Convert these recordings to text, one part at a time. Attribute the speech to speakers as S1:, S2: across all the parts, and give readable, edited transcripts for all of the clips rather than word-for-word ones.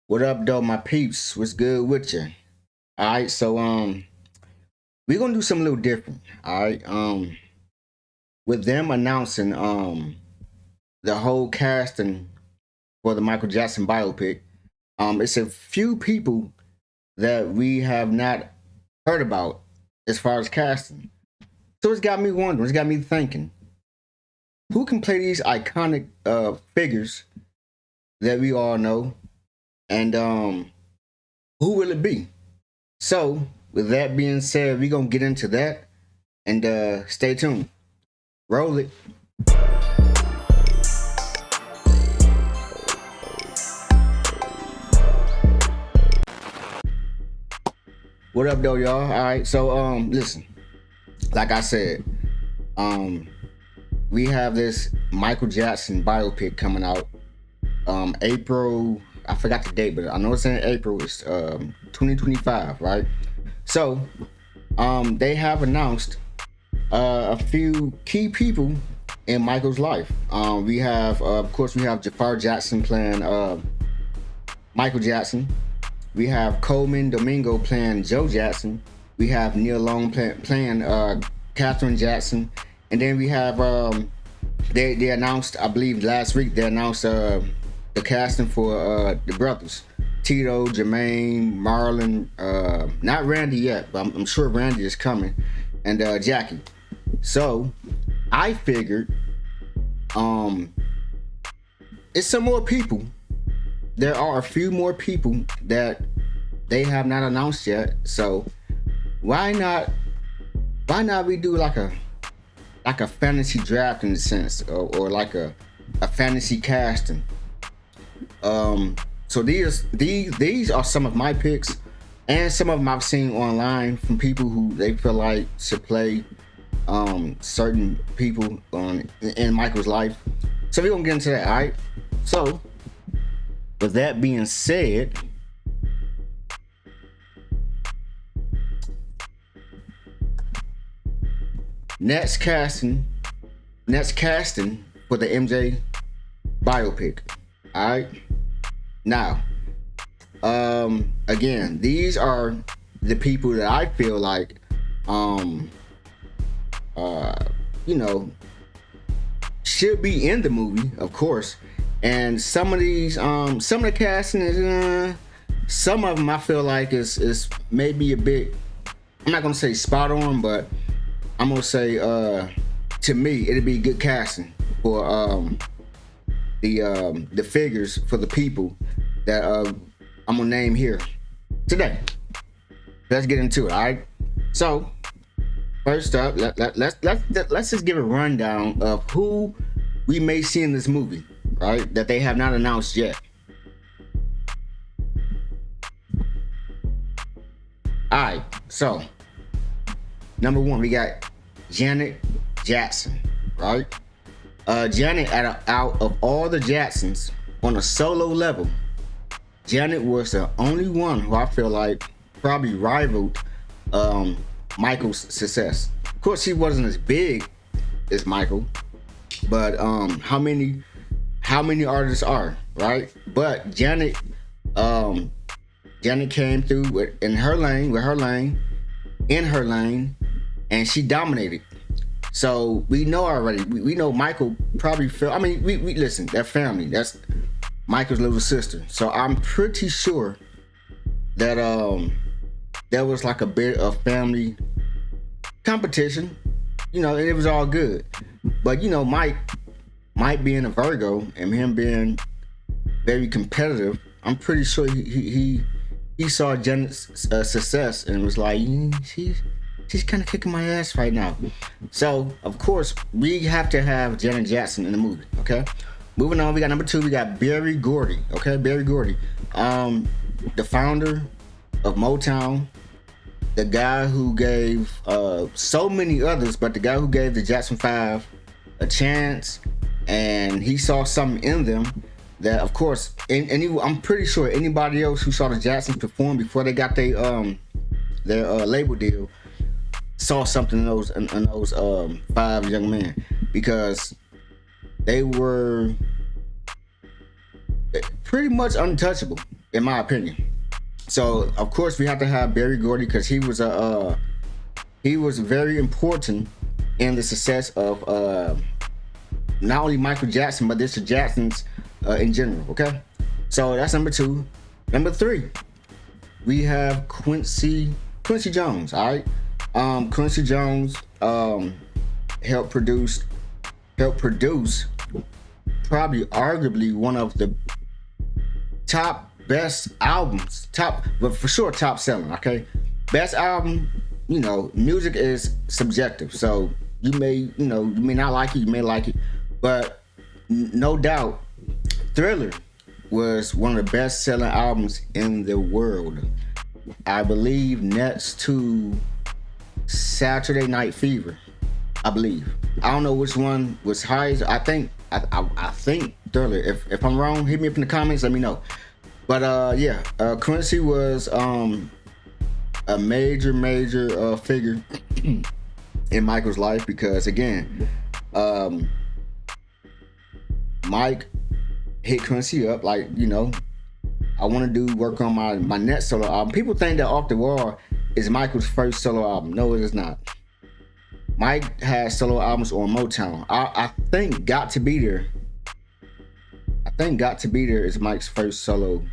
S1: What up, though, my peeps? What's good with you? All right, so we're gonna do something a little different. All right, with them announcing the whole casting for the Michael Jackson biopic, it's a few people that we have not heard about as far as casting. So it's got me wondering. It's got me thinking, who can play these iconic figures that we all know, and who will it be? So, with that being said, we're gonna get into that and stay tuned. Roll it. What up though, y'all? Alright, so listen, like I said, we have this Michael Jackson biopic coming out. April, I forgot the date, but I know it's in April, it's 2025, right? So they have announced a few key people in Michael's life. We have, of course, we have Jaafar Jackson playing Michael Jackson. We have Coleman Domingo playing Joe Jackson. We have Neil Long playing Catherine Jackson. And then we have, they announced, I believe last week, they announced the casting for the brothers. Tito, Jermaine, Marlon, not Randy yet, but I'm sure Randy is coming, and Jackie. So I figured it's some more people. There are a few more people that they have not announced yet. So why not we do like a fantasy draft in a sense, or like a fantasy casting. So these are some of my picks, and some of them I've seen online from people who they feel like should play certain people in Michael's life. So we're gonna get into that, alright? So with that being said, next casting for the MJ biopic. Alright. Now, again, these are the people that I feel like, should be in the movie, of course. And some of these, some of the casting is, some of them I feel like is maybe a bit. I'm not gonna say spot on, but I'm gonna say, to me, it'd be good casting for the figures, for the people that I'm gonna name here today. Let's get into it. All right. So first up, let's just give a rundown of who we may see in this movie, right? That they have not announced yet. All right. So number one, we got Janet Jackson, right? Janet, out of all the Jacksons on a solo level, Janet was the only one who I feel like probably rivaled Michael's success. Of course, she wasn't as big as Michael, but how many artists are, right? But Janet came through in her lane, and she dominated. So we know already. We know Michael probably felt. I mean, we listen. That family. That's Michael's little sister. So I'm pretty sure that there was like a bit of family competition. And it was all good. But Mike being a Virgo and him being very competitive, I'm pretty sure he saw Janet's success and was like, she's kind of kicking my ass right now. So, of course, we have to have Janet Jackson in the movie, okay? Moving on, we got number two, we got Berry Gordy, okay? Berry Gordy, the founder of Motown, the guy who gave so many others, but the guy who gave the Jackson 5 a chance, and he saw something in them that, of course, I'm pretty sure anybody else who saw the Jacksons perform before they got their label deal saw something in those five young men, because they were pretty much untouchable. in my opinion. So of course we have to have Barry Gordy because he was very important in the success of not only Michael Jackson but the Jacksons in general. Okay, so that's number 2. Number 3, we have Quincy Jones. All right, Quincy Jones helped produce probably arguably one of the top best albums, but for sure top selling. Okay, best album. You know, music is subjective, so you may not like it, you may like it, but no doubt Thriller was one of the best selling albums in the world. I believe next to Saturday Night Fever. I believe. I don't know which one was highest. I think Thriller. If I'm wrong, hit me up in the comments, let me know. But Quincy was a major figure in Michael's life because again, Mike hit Quincy up like, I want to do work on my next solo album. People think that Off the Wall is Michael's first solo album. No, it is not. Mike has solo albums on Motown. I think Got to Be There. I think Got to Be There is Mike's first solo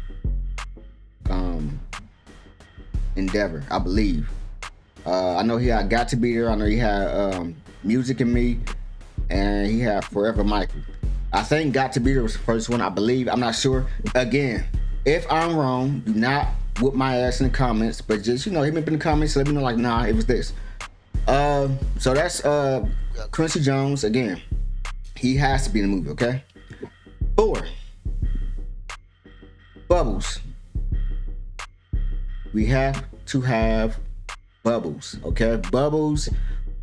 S1: endeavor, I believe. I know he had Got to Be There. I know he had Music in Me, and he had Forever Michael. I think Got to Be There was the first one, I believe. I'm not sure. Again, if I'm wrong, do not whoop my ass in the comments, but just, hit me up in the comments, let me know, like, nah, it was this. So that's Quincy Jones. Again, he has to be in the movie, okay? 4, Bubbles. We have to have Bubbles, okay? Bubbles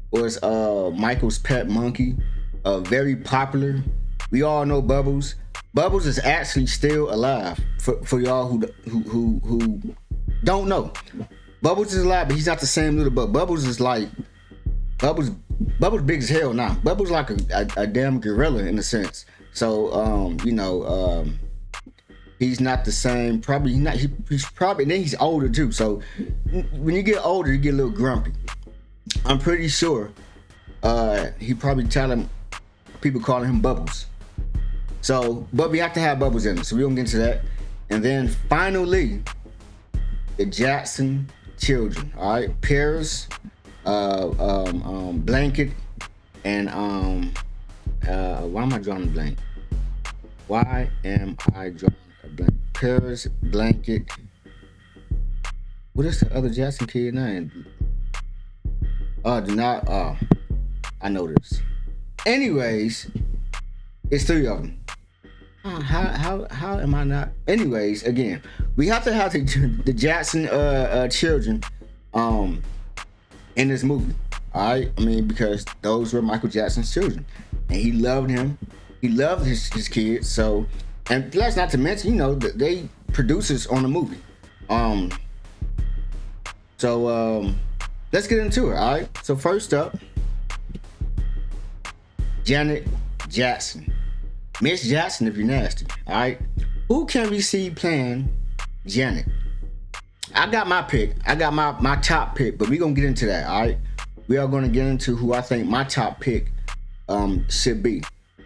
S1: was Michael's pet monkey, very popular. We all know Bubbles. Bubbles is actually still alive. For y'all who don't know, Bubbles is alive, but he's not the same little Bubbles. Bubbles is like Bubbles big as hell now. Bubbles like a damn gorilla in a sense. So he's not the same. Probably not. He's probably, and then he's older too. So when you get older, you get a little grumpy. I'm pretty sure he probably telling people calling him Bubbles. So, but we have to have Bubbles in it. So we're gonna get into that. And then finally, the Jackson children. All right, Paris, Blanket, and why am I drawing a blank? Why am I drawing a blank? Paris, Blanket. What is the other Jackson kid name? I know this. Anyways, it's 3 of them. How am I not? Anyways, again, we have to have the Jackson children in this movie. All right, I mean, because those were Michael Jackson's children, and he loved him. He loved his kids. So, and let's not to mention, they producers on the movie. Let's get into it. All right. So first up, Janet Jackson. Miss Jackson, if you're nasty. All right. Who can we see playing Janet? I got my pick. I got my top pick, but we're going to get into that. All right. We are going to get into who I think my top pick should be.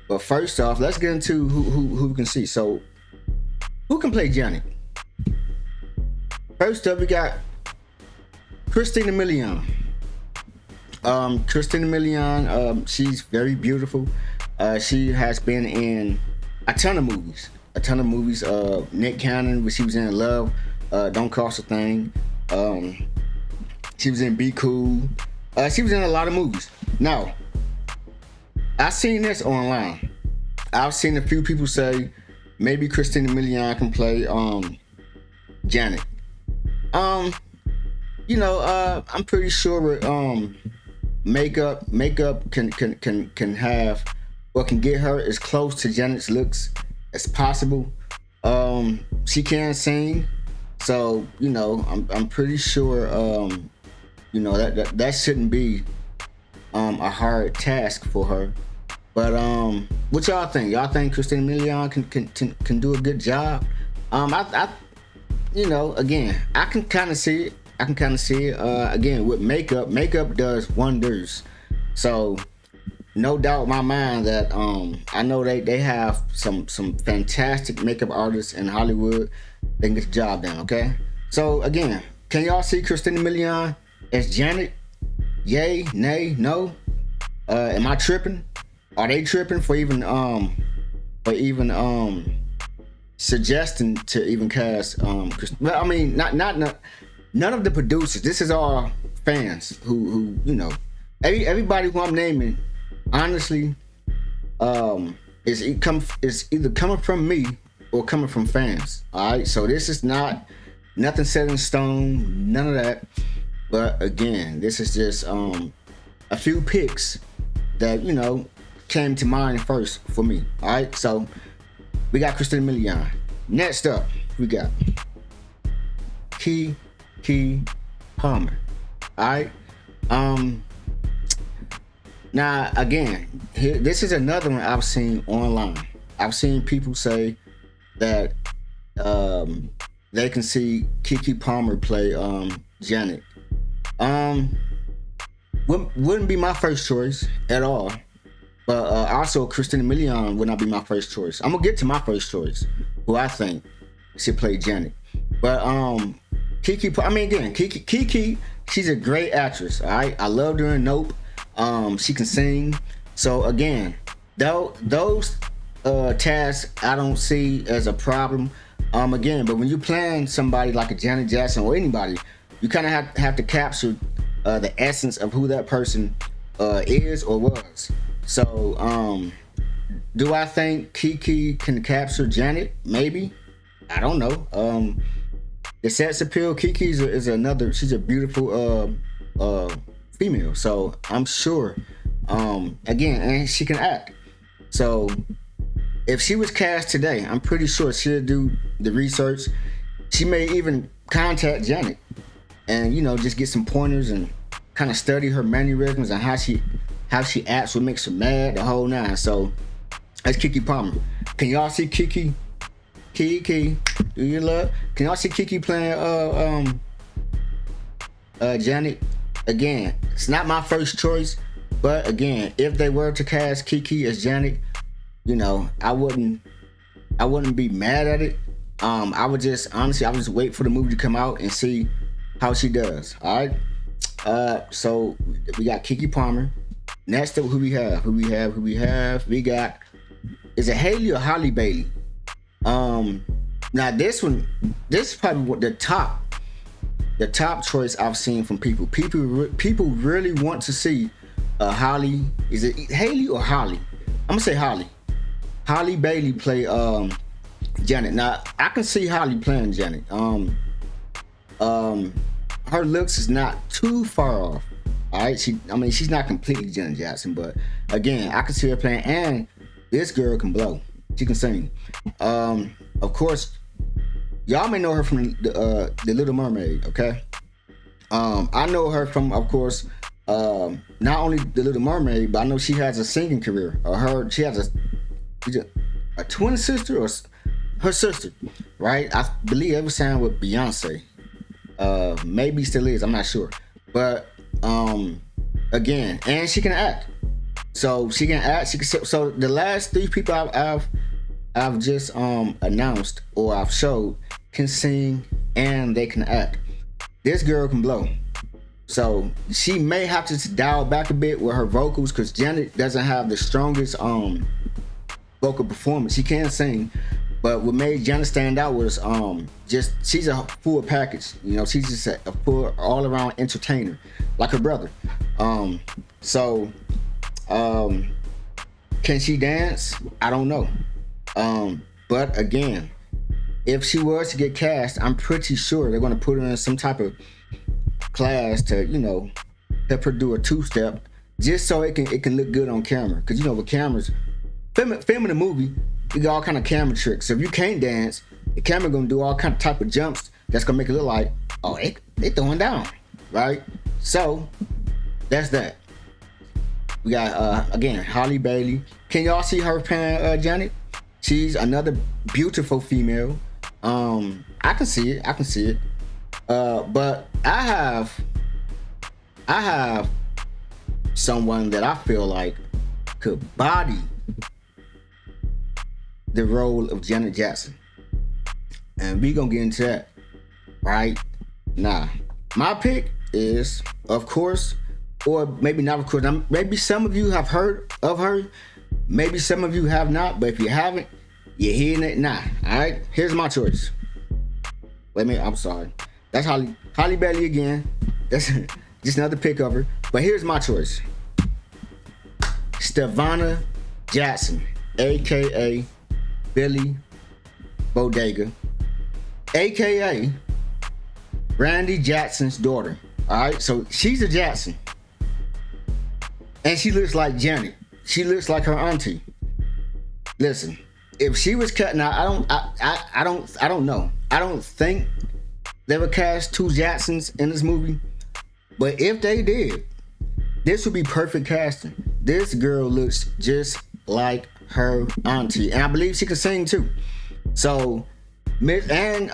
S1: But first off, let's get into who we can see. So, who can play Janet? First up, we got Christina Milian. Christina Milian, she's very beautiful. She has been in a ton of movies. Nick Cannon, when she was in Love, Don't Cost a Thing. She was in Be Cool. She was in a lot of movies. Now, I've seen this online. I've seen a few people say maybe Christina Milian can play Janet. I'm pretty sure makeup can have, or can get her as close to Janet's looks as possible. She can sing, so I'm pretty sure that shouldn't be a hard task for her. But what y'all think? Y'all think Christina Milian can do a good job? you know, again, I can kind of see it. I can kind of see it. Again, with makeup, makeup does wonders. So no doubt in my mind that I know they have some fantastic makeup artists in Hollywood. They can get the job done. Okay. So again, can y'all see Christina Milian as Janet? Yay, nay, no? Am I tripping? Are they tripping for even suggesting to even cast well, I mean, not none of the producers. This is all fans who you know, everybody who I'm naming, honestly, is either coming from me or coming from fans. All right, so this is not nothing set in stone, none of that. But again, this is just a few picks that, you know, came to mind first for me. All right, so we got Christina Milian. Next up, we got Keke Palmer. All right. Now again, this is another one I've seen online. I've seen people say that they can see Keke Palmer play Janet. Wouldn't be my first choice at all. But also Christina Milian would not be my first choice. I'm gonna get to my first choice, who I think should play Janet. But Keke, I mean, again, Keke, she's a great actress. All right, I loved her in Nope. She can sing. So again, those tasks I don't see as a problem. Again, but when you plan somebody like a Janet Jackson or anybody, you kind of have to capture the essence of who that person is or was. So, do I think Keke can capture Janet? Maybe. I don't know. The sex appeal, Keke is another. She's a beautiful female. So I'm sure. Again, and she can act. So if she was cast today, I'm pretty sure she'll do the research. She may even contact Janet, and, you know, just get some pointers and kind of study her mannerisms and how she acts, what makes her mad, the whole nine. So that's Keke Palmer. Can y'all see Keke? Keke, do you love? Can y'all see Keke playing Janet? Again, it's not my first choice, but again, if they were to cast Keke as Janet, you know, I wouldn't be mad at it. I would just wait for the movie to come out and see how she does. All right. So we got Keke Palmer. Next up, who we have? We got, is it Haley or Holly Bailey? Now this is probably the top choice I've seen from people. People really want to see Holly. Is it Haley or Holly? I'm gonna say Holly. Holly Bailey play Janet. Now I can see Holly playing Janet. Her looks is not too far off. All right, she's not completely Janet Jackson, but again, I can see her playing. And this girl can blow. She can sing. Of course, y'all may know her from the Little Mermaid. Okay. I know her from, of course, not only the Little Mermaid, but I know she has a singing career. She has a twin sister or her sister, right? I believe ever sang with Beyonce. Maybe still is. I'm not sure, but again, and she can act. So she can act. So the last three people I've just announced or I've showed can sing and they can act. This girl can blow. So she may have to dial back a bit with her vocals because Janet doesn't have the strongest vocal performance. She can sing, but what made Janet stand out was just she's a full package. You know, she's just a full all around entertainer, like her brother. Can she dance? I don't know. But again, if she was to get cast, I'm pretty sure they're going to put her in some type of class to, you know, help her do a two-step, just so it can look good on camera. Because, you know, with cameras, filming a movie, you got all kind of camera tricks. So if you can't dance, the camera gonna do all kind of type of jumps that's gonna make it look like, oh, they throwing down, right? So that's that. We got again Holly Bailey. Can y'all see her playing Janet? She's another beautiful female. I can see it. I can see it. But I have someone that I feel like could body the role of Janet Jackson. And we gonna get into that right now. My pick is, of course, or maybe not of course, maybe some of you have heard of her, maybe some of you have not, but if you haven't, you're hearing it now. Alright, here's my choice. Wait a minute, I'm sorry. That's Holly Bailey again. That's just another pick of her. But here's my choice. Stevonna Jackson, aka Billy Bodega, aka Randy Jackson's daughter. Alright, so she's a Jackson. And she looks like Janet. She looks like her auntie. Listen, if she was cut, now I don't know. I don't think they would cast two Jacksons in this movie. But if they did, this would be perfect casting. This girl looks just like her auntie. And I believe she can sing too. So, and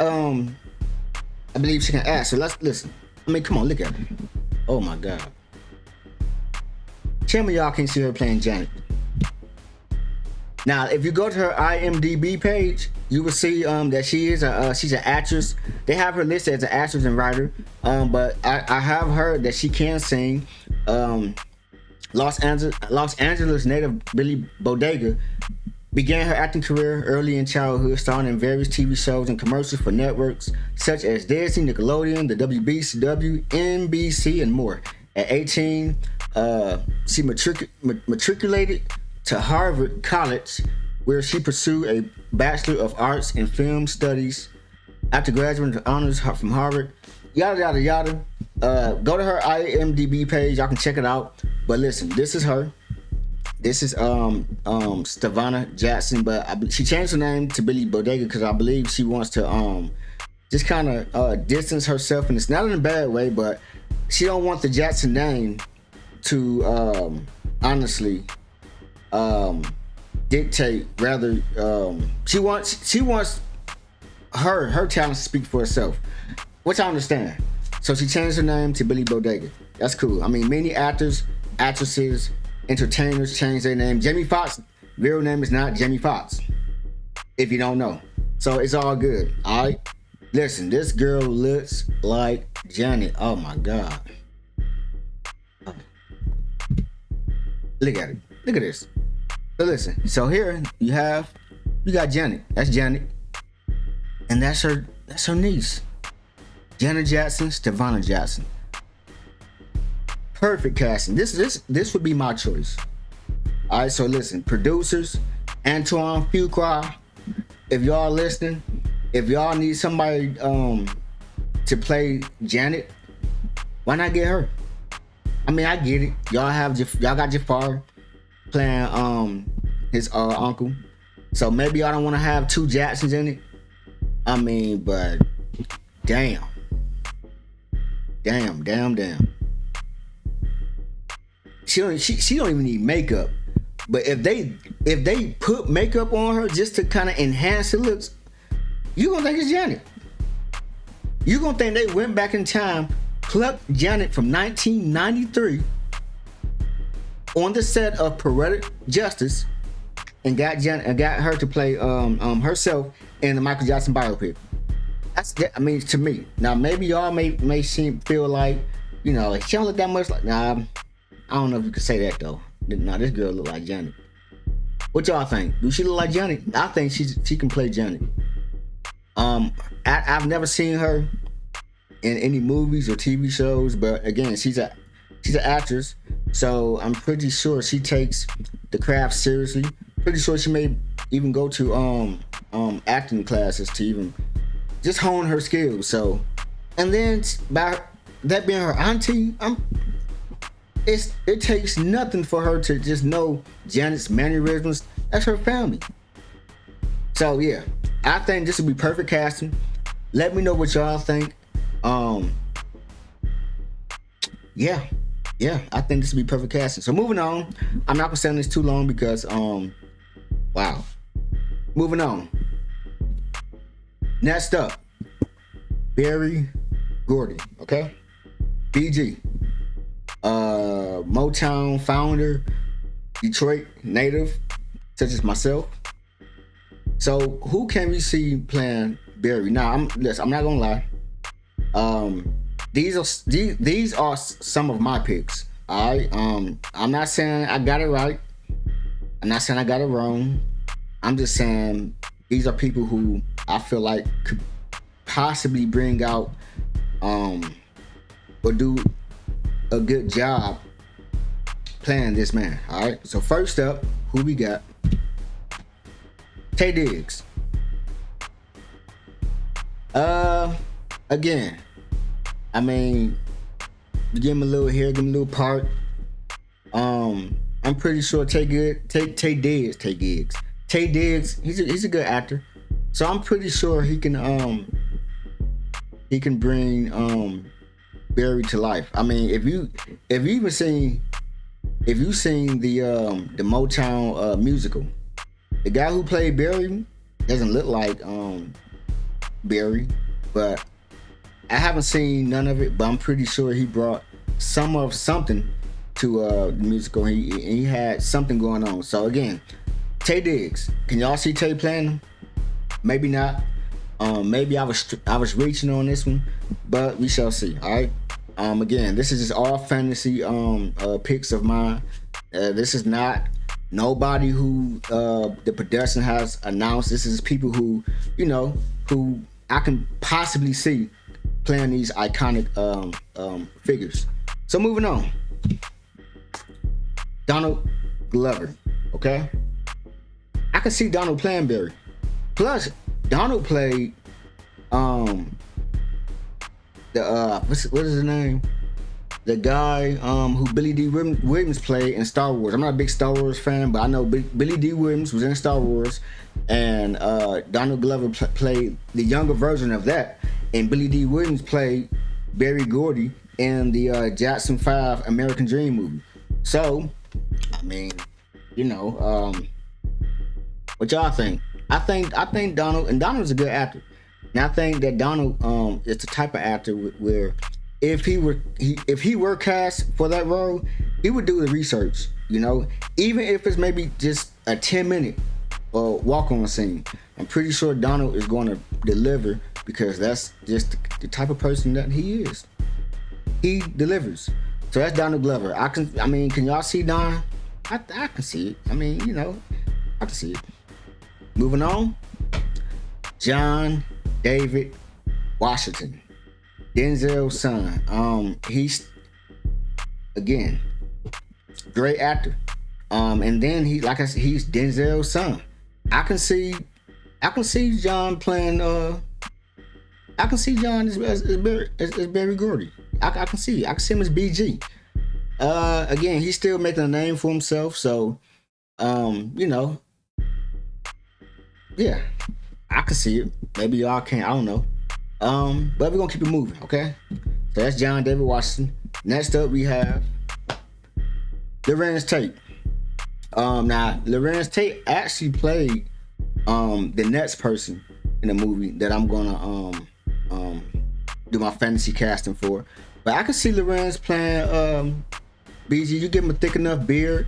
S1: I believe she can act. So let's listen. I mean, come on, look at her. Oh my God. Tell me y'all can't see her playing Janet. Now, if you go to her IMDb page, you will see that she's an actress. They have her listed as an actress and writer. But I have heard that she can sing. Los Angeles native Billy Bodega began her acting career early in childhood, starring in various TV shows and commercials for networks such as Disney, Nickelodeon, the WBCW, NBC, and more. At 18, she matriculated to Harvard College, where she pursued a Bachelor of Arts in Film Studies. After graduating with honors from Harvard, yada yada yada. Go to her IMDb page. Y'all can check it out. But listen, this is her. This is Stevonna Jackson, but she changed her name to Billy Bodega because I believe she wants to just kind of distance herself, and it's not in a bad way, but she don't want the Jackson name to honestly dictate. Rather, she wants her talent to speak for herself, which I understand. So she changed her name to Billy Bodega. That's cool. I mean, many actors, actresses, entertainers change their name. Jamie Foxx's real name is not Jamie Foxx, if you don't know. So it's all good. All right. Listen, this girl looks like Janet. Oh my God. Look at it. Look at this. So listen. So here you got Janet. That's Janet, and that's her niece, Janet Jackson, Stevonna Jackson. Perfect casting. This would be my choice. All right. So listen, producers, Antoine Fuqua, if y'all listening, if y'all need somebody to play Janet, why not get her? I mean, I get it. Y'all got Jaafar playing his uncle, so maybe y'all don't want to have two Jacksons in it. I mean, but damn. She don't even need makeup. But if they put makeup on her just to kind of enhance the looks, you gonna think it's Janet. You gonna think they went back in time, plucked Janet from 1993 on the set of Poetic Justice, and got her to play herself in the Michael Jackson biopic. I mean, to me. Now maybe y'all may feel like, you know, like she don't look that much like. Nah, I don't know if you could say that though. Nah, this girl look like Janet. What y'all think? Do she look like Janet? I think she can play Janet. I've never seen her in any movies or TV shows, but again, she's an actress, so I'm pretty sure she takes the craft seriously. Pretty sure she may even go to acting classes to even just hone her skills. So, and then by that being her auntie, it takes nothing for her to just know Janet's mannerisms. That's her family. So yeah, I think this would be perfect casting. Let me know what y'all think. Yeah, I think this would be perfect casting. So moving on, I'm not gonna stay on this too long because wow. Moving on. Next up, Berry Gordy, okay? BG. Motown founder, Detroit native, such as myself. So who can we see playing Barry? Now, I'm not gonna lie. These are some of my picks. All right. I'm not saying I got it right. I'm not saying I got it wrong. I'm just saying these are people who I feel like could possibly bring out or do a good job playing this man. All right. So first up, who we got? Tay Diggs. Again, I mean, you give him a little hair, give him a little part. I'm pretty sure Tay Diggs. He's a good actor, so I'm pretty sure he can bring Barry to life. I mean, if you've seen the Motown musical, the guy who played Barry doesn't look like Barry, but I haven't seen none of it. But I'm pretty sure he brought something to the musical. He had something going on. So again, Tay Diggs. Can y'all see Tay playing him? Maybe not. Maybe I was reaching on this one, but we shall see. All right. Again, this is just all fantasy picks of mine. This is not nobody who the production has announced. This is people who who I can possibly see playing these iconic figures. So moving on, Donald Glover. Okay, I can see Donald playing Barry. Plus, Donald played what is his name? The guy who Billy D. Williams played in Star Wars. I'm not a big Star Wars fan, but I know Billy D. Williams was in Star Wars, and Donald Glover played the younger version of that, and Billy D. Williams played Berry Gordy in the Jackson 5 American Dream movie. So, I mean, what y'all think? I think Donald's a good actor. And I think that Donald is the type of actor where if he were cast for that role, he would do the research, even if it's maybe just a 10-minute walk-on scene. I'm pretty sure Donald is going to deliver because that's just the type of person that he is. He delivers. So that's Donald Glover. Can y'all see Don? I can see it. I can see it. Moving on, John David Washington, Denzel's son. He's again great actor. And then he's Denzel's son. I can see John playing. I can see John as Berry Gordy. I can see him as BG. Again, he's still making a name for himself. So, yeah, I can see it. Maybe y'all can't. I don't know. But we're gonna keep it moving, okay? So that's John David Washington. Next up, we have Lorenz Tate. Now Lorenz Tate actually played the next person in the movie that I'm gonna do my fantasy casting for. But I can see Lorenz playing BG. You give him a thick enough beard.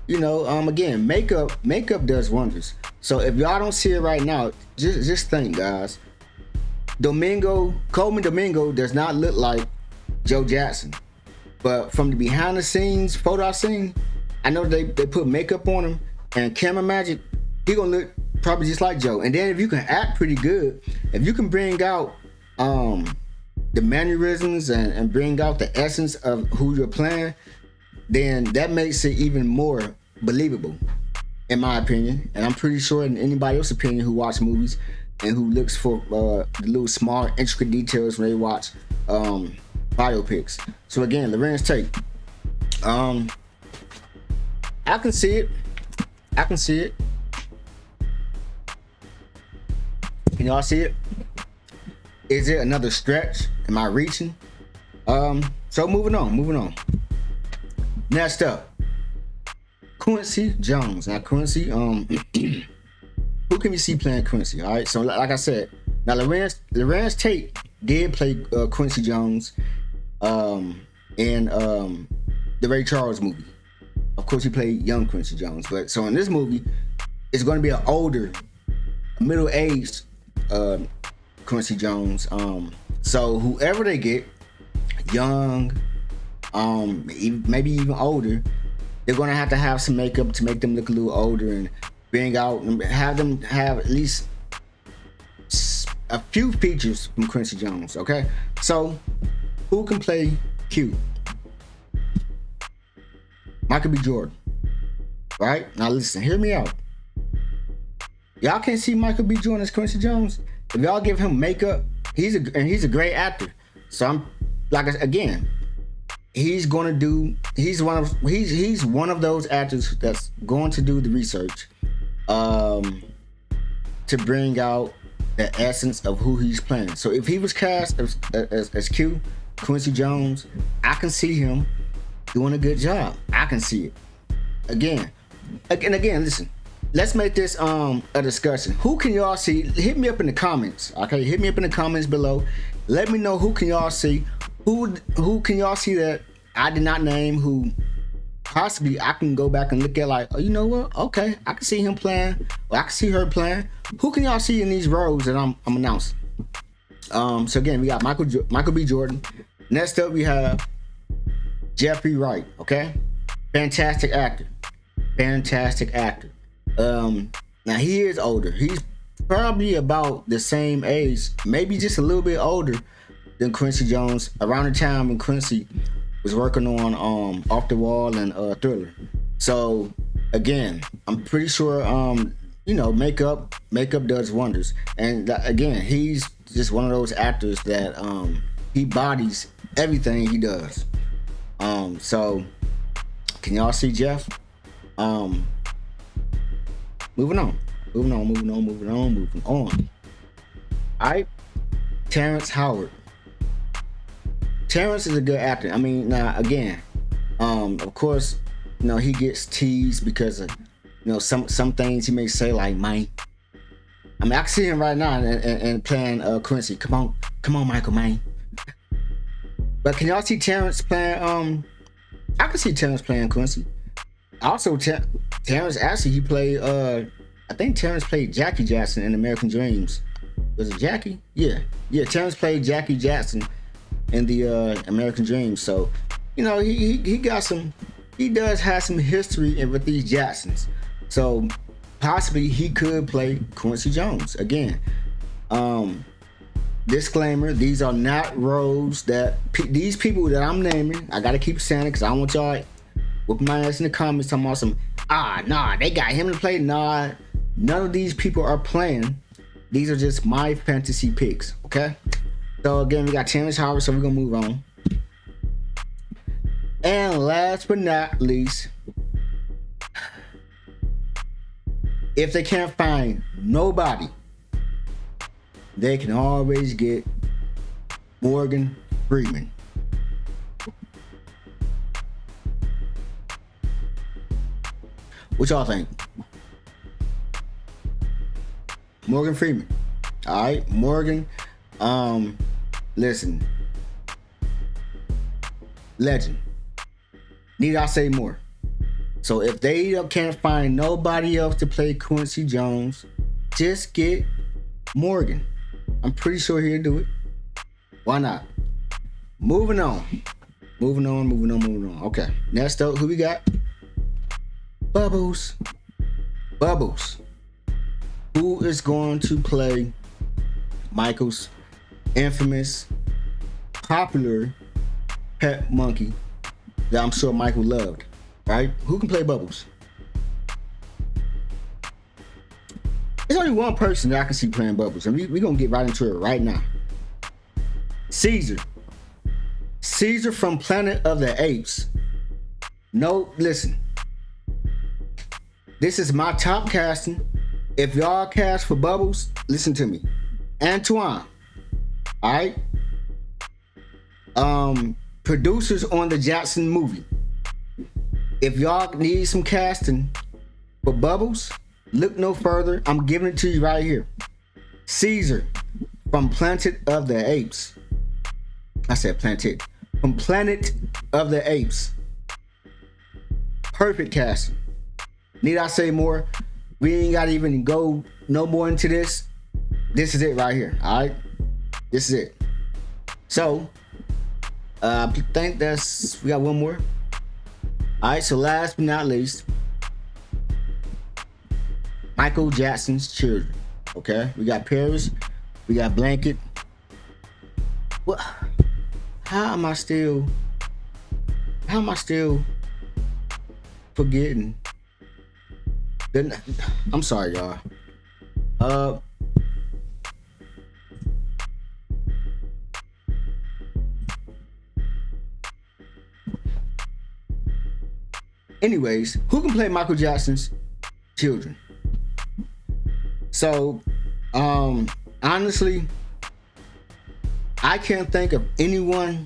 S1: Again, makeup does wonders. So if y'all don't see it right now, just think, guys. Coleman Domingo does not look like Joe Jackson. But from the behind the scenes photo I seen, I know they put makeup on him and camera magic, he gonna look probably just like Joe. And then if you can act pretty good, if you can bring out the mannerisms and bring out the essence of who you're playing, then that makes it even more believable, in my opinion. And I'm pretty sure in anybody else's opinion who watch movies and who looks for the little small intricate details when they watch biopics. So again, Lorenz Tate. I can see it. Can y'all see it? Is it another stretch? Am I reaching? So moving on. Next up, Quincy Jones. Now Quincy, who can we see playing Quincy? All right. So like I said, now Lorenz Tate did play Quincy Jones in the Ray Charles movie. Of course, he played young Quincy Jones, but so in this movie, it's going to be an older, middle-aged Quincy Jones. So whoever they get, young, maybe even older, they're going to have some makeup to make them look a little older and bring out and have them have at least a few features from Quincy Jones. Okay, so who can play Q? Michael B. Jordan. Right? Now listen, hear me out. Y'all can't see Michael B. Jordan as Quincy Jones. If y'all give him makeup, he's a great actor. So I'm again, he's one of those actors that's going to do the research to bring out the essence of who he's playing. So if he was cast as Q, Quincy Jones, I can see him doing a good job. I can see it. Again, listen. Let's make this a discussion. Who can y'all see? Hit me up in the comments. Okay, hit me up in the comments below. Let me know who can y'all see. Who can y'all see that I did not name? Who possibly I can go back and look at like, oh, you know what? Okay, I can see him playing. Or I can see her playing. Who can y'all see in these roles that I'm announcing? So again, we got Michael B. Jordan. Next up, we have Jeffrey Wright. Okay, fantastic actor. Now he is older. He's probably about the same age, maybe just a little bit older than Quincy Jones. Around the time when Quincy was working on Off the Wall and Thriller. So again, I'm pretty sure makeup does wonders. And again, he's just one of those actors that he bodies everything he does. So can y'all see Jeff? Moving on. All right, Terrence Howard. Terrence is a good actor. I mean, now again, of course, he gets teased because of some things he may say like "man." I mean, I can see him right now and playing Quincy. Come on, Michael, man. But can y'all see Terrence playing? I can see Terrence playing Quincy. Also, Terrence actually he played. I think Terrence played Jackie Jackson in American Dreams. Was it Jackie? Yeah. Terrence played Jackie Jackson in the American Dreams. So, he got some. He does have some history with these Jacksons. So possibly he could play Quincy Jones again. Disclaimer: these are not roles that these people that I'm naming. I gotta keep saying it because I don't want y'all whooping my ass in the comments talking about some, they got him to play. Nah, none of these people are playing. These are just my fantasy picks, okay? So again, we got Terrence Howard, so we're gonna move on. And last but not least, if they can't find nobody, they can always get Morgan Freeman. What y'all think? Morgan Freeman. All right, Morgan. Listen. Legend. Need I say more? So if they can't find nobody else to play Quincy Jones, just get Morgan. I'm pretty sure he'll do it. Why not? Moving on. Okay. Next up, who we got? Bubbles. Who is going to play Michael's infamous, popular pet monkey that I'm sure Michael loved, right? Who can play Bubbles? There's only one person that I can see playing Bubbles, and we're going to get right into it right now. Caesar from Planet of the Apes. No, listen. This is my top casting. If y'all cast for Bubbles, listen to me. Antoine. Alright? Producers on the Jackson movie. If y'all need some casting for Bubbles, look no further. I'm giving it to you right here. Caesar from Planet of the Apes. I said Planet. From Planet of the Apes. Perfect casting. Need I say more? We ain't gotta even go no more into this. This is it right here. Alright? This is it. So, I think we got one more. Alright, so last but not least, Michael Jackson's children. Okay? We got Paris, we got Blanket. What? How am I still forgetting? I'm sorry, y'all. Anyways, who can play Michael Jackson's children? So, honestly, I can't think of anyone.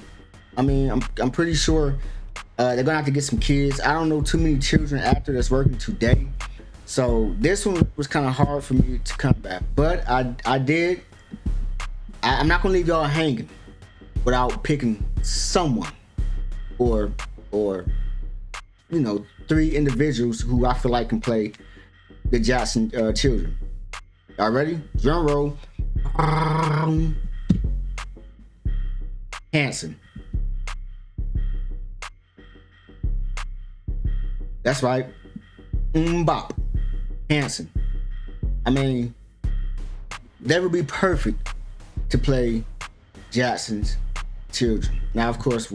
S1: I mean, I'm pretty sure they're gonna have to get some kids. I don't know too many children actors that's working today, so this one was kind of hard for me to come back. But I did. I'm not gonna leave y'all hanging without picking someone, or you know, 3 individuals who I feel like can play the Jackson children. Y'all ready? Drum roll. Hanson. That's right. Bop. Hanson. I mean, they would be perfect to play Jackson's children. Now, of course,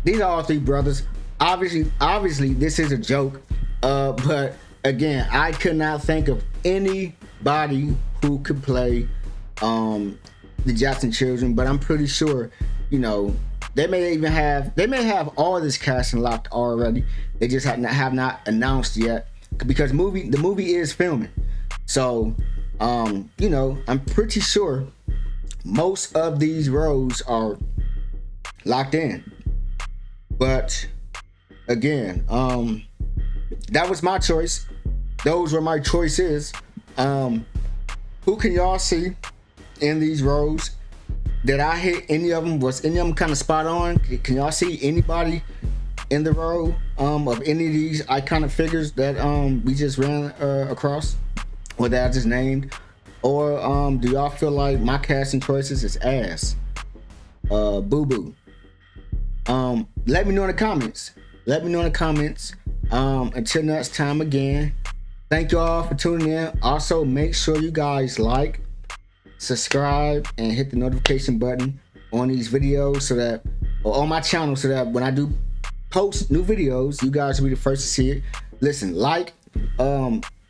S1: these are all 3 brothers. Obviously, this is a joke. But again, I could not think of anybody who could play the Jackson children. But I'm pretty sure, you know, they may have all this casting locked already. They just have not announced yet, because the movie is filming. So, you know, I'm pretty sure most of these roles are locked in. But again, that was my choice. Those were my choices. Who can y'all see in these roles? Did I hit any of them? Was any of them kind of spot on? Can y'all see anybody in the role of any of these iconic figures that we just ran across, or that I just named? Or do y'all feel like my casting choices is ass? Boo boo. Let me know in the comments. Until next time, again, thank y'all for tuning in. Also, make sure you guys like, subscribe, and hit the notification button on these videos or on my channel, so that when I do post new videos, you guys will be the first to see it. Listen, it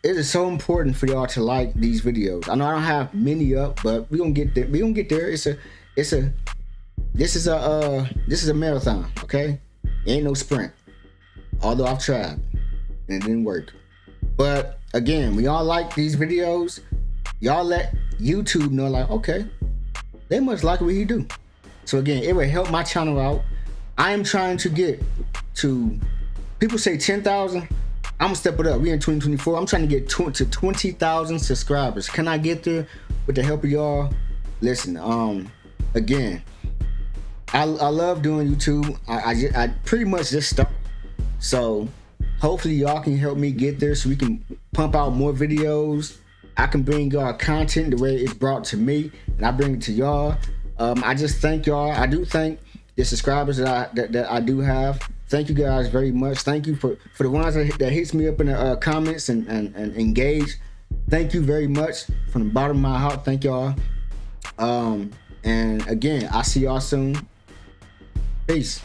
S1: is so important for y'all to like these videos. I know I don't have many up, but we're gonna get there. This is a marathon, okay? It ain't no sprint. Although I've tried and it didn't work. But again, when y'all like these videos, y'all let YouTube know, like, okay, they must like what he do. So again, it will help my channel out. I am trying to get to, people say 10,000. I'm gonna step it up. We in 2024. I'm trying to get to 20,000 subscribers. Can I get there with the help of y'all? Listen, again, I love doing YouTube. I pretty much just started. So hopefully y'all can help me get there, so we can pump out more videos. I can bring y'all content the way it's brought to me, and I bring it to y'all. I just thank y'all. I do thank the subscribers that I do have. Thank you guys very much. Thank you for the ones that hits me up in the comments and engage. Thank you very much from the bottom of my heart. Thank y'all. And again, I'll see y'all soon. Peace.